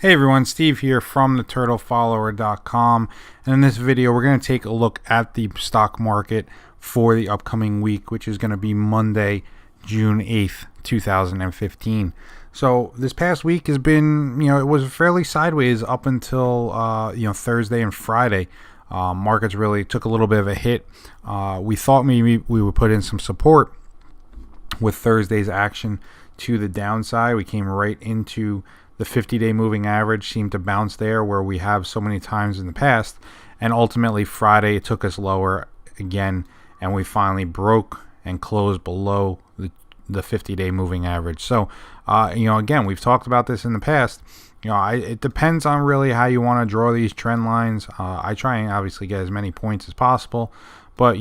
Hey everyone, Steve here from theturtlefollower.com, and in this video we're going to take a look at the stock market for the upcoming week, which is going to be Monday, June 8th, 2015. So this past week has been, it was fairly sideways up until, Thursday and Friday. Markets really took a little bit of a hit. We thought maybe we would put in some support with Thursday's action to the downside. We came right into the 50-day moving average, seemed to bounce there where we have so many times in the past. And ultimately, Friday, it took us lower again, and we finally broke and closed below the 50-day moving average. So, again, we've talked about this in the past. It depends on really how you want to draw these trend lines. I try and obviously get as many points as possible, but,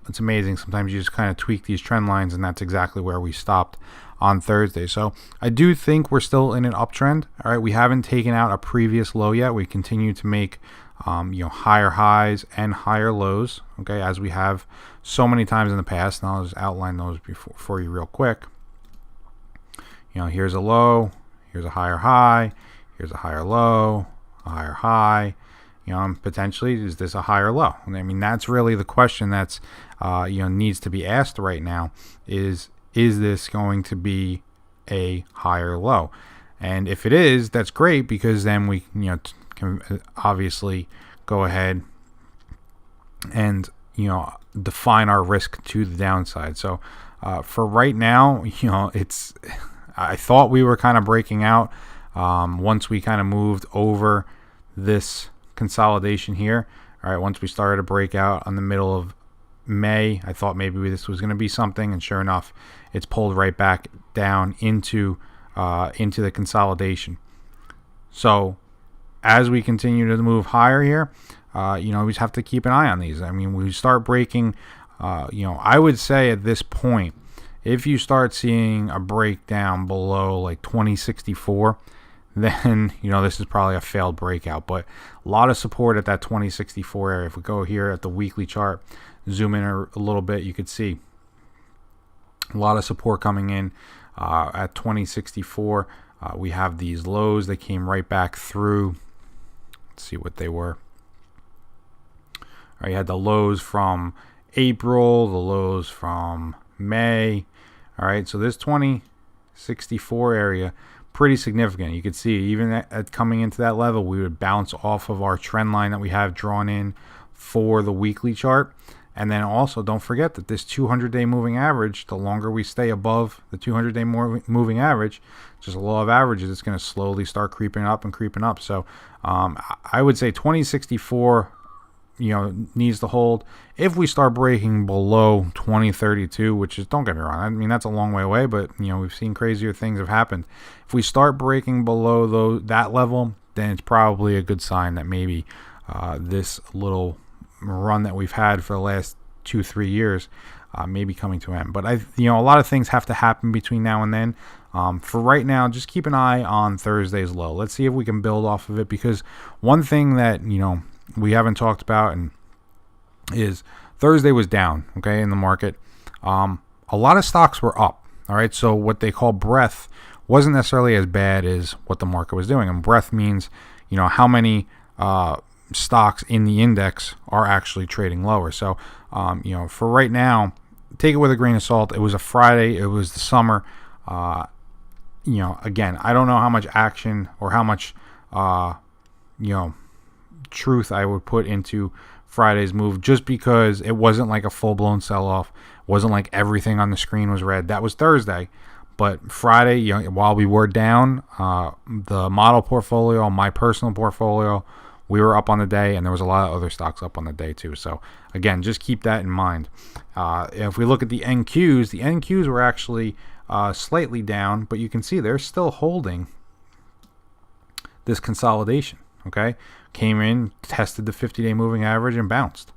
it's amazing. Sometimes you just kind of tweak these trend lines, and that's exactly where we stopped on Thursday. So I do think we're still in an uptrend. All right, we haven't taken out a previous low yet. We continue to make higher highs and higher lows, okay, as we have so many times in the past. And I'll just outline those for you real quick. Here's a low, here's a higher high, here's a higher low, a higher high. Potentially, is this a higher low? I mean, that's really the question that's needs to be asked right now. Is this going to be a higher low? And if it is, that's great, because then we can obviously go ahead and define our risk to the downside. So for right now, I thought we were kind of breaking out once we kind of moved over this consolidation here. All right, once we started to break out on the middle of May, I thought maybe this was going to be something, and sure enough, it's pulled right back down into the consolidation. So as we continue to move higher here, we just have to keep an eye on these. I mean, we start breaking, I would say at this point, if you start seeing a breakdown below like 2064, then this is probably a failed breakout. But a lot of support at that 2064 area. If we go here at the weekly chart, zoom in a little bit, you could see a lot of support coming in at 2064. We have these lows that came right back through. Let's see what they were. All right, you had the lows from April, the lows from May. All right, so this 2064 area, pretty significant. You could see even at coming into that level, we would bounce off of our trend line that we have drawn in for the weekly chart. And then also don't forget that this 200-day moving average, the longer we stay above the 200-day moving average, just a law of averages, it's going to slowly start creeping up and creeping up. So I would say 2064 needs to hold. If we start breaking below 2032, which is, don't get me wrong, I mean, that's a long way away, but we've seen crazier things have happened. If we start breaking below that level, then it's probably a good sign that maybe this little run that we've had for the last 2-3 years may be coming to an end. But a lot of things have to happen between now and then. For right now, just keep an eye on Thursday's low. Let's see if we can build off of it, because one thing that we haven't talked about and is Thursday was down, okay, in the market. A lot of stocks were up. All right, so what they call breadth wasn't necessarily as bad as what the market was doing. And breadth means how many stocks in the index are actually trading lower. So for right now, take it with a grain of salt. It was a Friday, it was the summer. Again, I don't know how much action or how much truth I would put into Friday's move, just because it wasn't like a full-blown sell-off. It wasn't like everything on the screen was red. That was Thursday. But Friday, while we were down, the model portfolio, my personal portfolio, we were up on the day, and there was a lot of other stocks up on the day too. So again, just keep that in mind. If we look at the NQs were actually slightly down, but you can see they're still holding this consolidation. Okay, came in, tested the 50-day moving average, and bounced.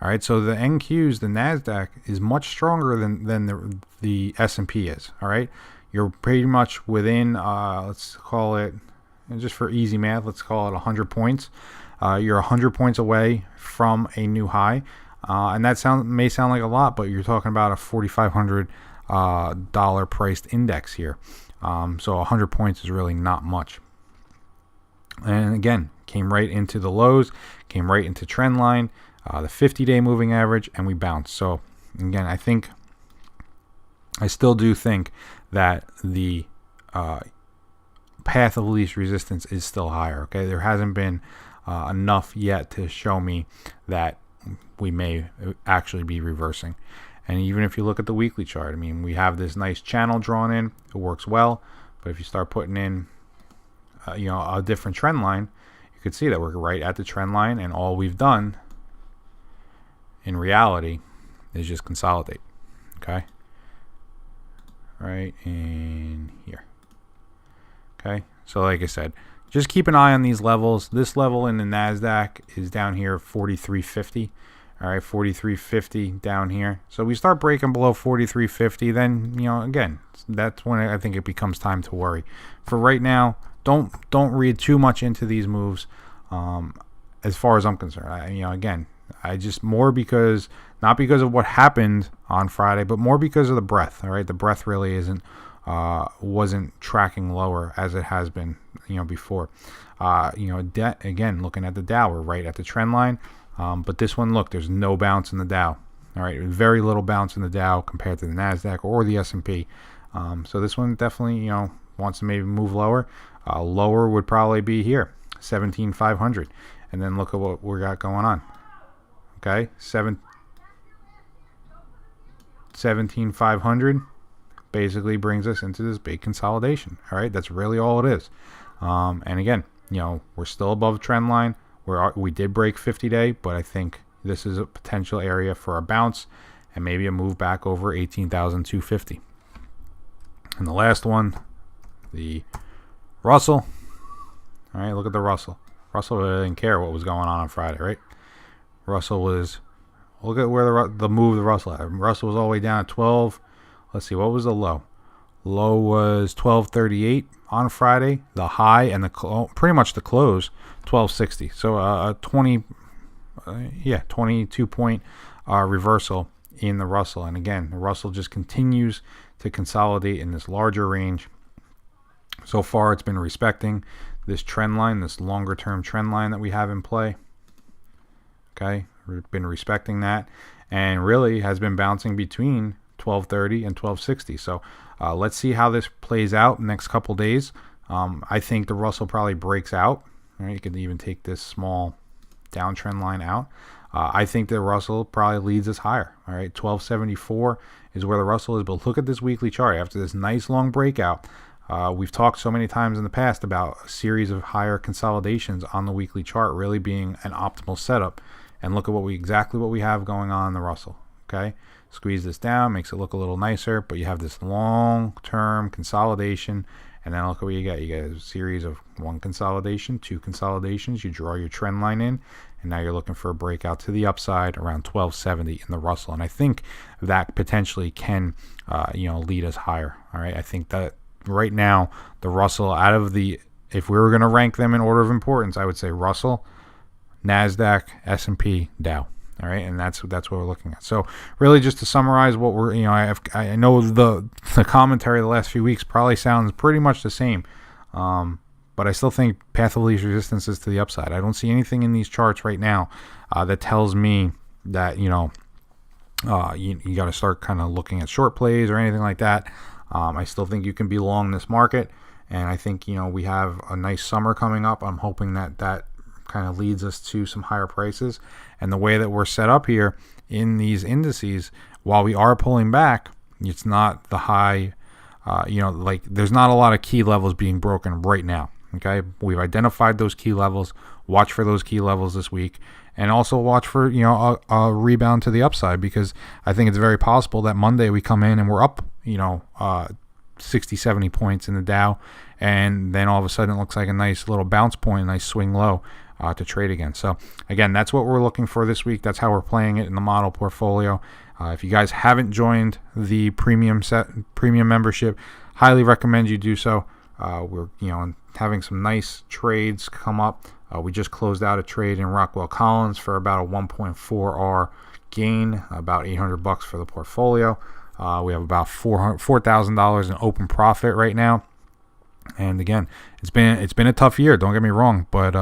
All right, so the NQs, the Nasdaq, is much stronger than the S&P is. All right, you're pretty much within, let's call it, just for easy math, let's call it 100 points. You're 100 points away from a new high, and that may sound like a lot, but you're talking about a $4,500 priced index here. So 100 points is really not much. And again, came right into the lows, came right into trend line, the 50-day moving average, and we bounced. So again, I still do think that the path of least resistance is still higher. Okay, there hasn't been enough yet to show me that we may actually be reversing. And even if you look at the weekly chart, I mean, we have this nice channel drawn in. It works well. But if you start putting in, a different trend line, you could see that we're right at the trend line, and all we've done in reality is just consolidate. Okay, right in here. Okay, so like I said, just keep an eye on these levels. This level in the Nasdaq is down here, 43.50. All right, 43.50 down here. So we start breaking below 43.50, then again, that's when I think it becomes time to worry. For right now, don't read too much into these moves. As far as I'm concerned, again, I just not because of what happened on Friday, but more because of the breadth. All right, the breadth really wasn't tracking lower as it has been, before. Again, looking at the Dow, we're right at the trend line. But this one, look, there's no bounce in the Dow. All right, very little bounce in the Dow compared to the Nasdaq or the S&P. So this one definitely, wants to maybe move lower. Lower would probably be here, 17,500, and then look at what we got going on. Okay, 17,500 basically brings us into this big consolidation. All right, that's really all it is. And again, we're still above trend line. We did break 50-day, but I think this is a potential area for a bounce and maybe a move back over 18,250. And the last one, the Russell. All right, look at the Russell. Russell really didn't care what was going on Friday, right? Russell was, look at where the move the Russell had. Russell was all the way down at 12. Let's see, what was the low? Low was 1238 on Friday. The high and pretty much the close, 1260. So a 22 point reversal in the Russell. And again, the Russell just continues to consolidate in this larger range. So far, it's been respecting this trend line, this longer term trend line that we have in play. Okay, we've been respecting that, and really has been bouncing between 1230 and 1260. So let's see how this plays out next couple days. I think the Russell probably breaks out. All right, you can even take this small downtrend line out. I think the Russell probably leads us higher. All right, 1274 is where the Russell is. But look at this weekly chart. After this nice long breakout, we've talked so many times in the past about a series of higher consolidations on the weekly chart really being an optimal setup. And look at exactly what we have going on in the Russell. Okay, squeeze this down, makes it look a little nicer, but you have this long-term consolidation, and then look at what you get. You get a series of one consolidation, two consolidations. You draw your trend line in, and now you're looking for a breakout to the upside around 1270 in the Russell, and I think that potentially can, lead us higher. All right, I think that right now the Russell, if we were going to rank them in order of importance, I would say Russell, Nasdaq, S&P, Dow. All right, and that's what we're looking at. So really, just to summarize what we're, I know the commentary the last few weeks probably sounds pretty much the same, but I still think path of least resistance is to the upside. I don't see anything in these charts right now that tells me that you got to start kind of looking at short plays or anything like that. I still think you can be long this market, and I think we have a nice summer coming up. I'm hoping that kind of leads us to some higher prices. And the way that we're set up here in these indices, while we are pulling back, it's not the high, there's not a lot of key levels being broken right now. Okay, we've identified those key levels. Watch for those key levels this week, and also watch for a rebound to the upside, because I think it's very possible that Monday we come in and we're up 60, 70 points in the Dow, and then all of a sudden it looks like a nice little bounce point, a nice swing low to trade again. So again, that's what we're looking for this week. That's how we're playing it in the model portfolio. If you guys haven't joined the premium membership, highly recommend you do so. We're having some nice trades come up. We just closed out a trade in Rockwell Collins for about a 1.4R gain, about $800 for the portfolio. We have about $4,000 in open profit right now. And again, it's been a tough year. Don't get me wrong, but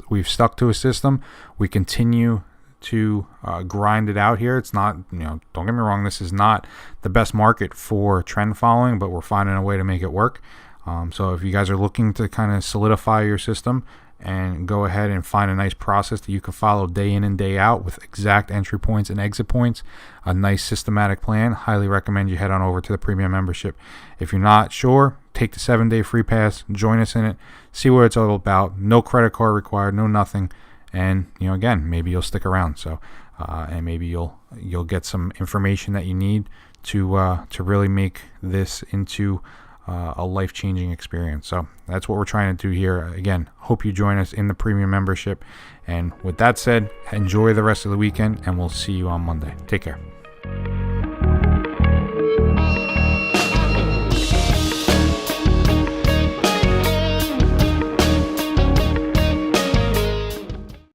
we've stuck to a system. We continue to grind it out here. It's not, don't get me wrong, this is not the best market for trend following, but we're finding a way to make it work. So if you guys are looking to kind of solidify your system and go ahead and find a nice process that you can follow day in and day out with exact entry points and exit points, a nice systematic plan, highly recommend you head on over to the premium membership. If you're not sure, take the 7-day free pass, join us in it, see what it's all about. No credit card required, no nothing. And again, maybe you'll stick around. So and maybe you'll get some information that you need to really make this into a life-changing experience. So that's what we're trying to do here. Again, hope you join us in the premium membership. And with that said, enjoy the rest of the weekend, and we'll see you on Monday. Take care.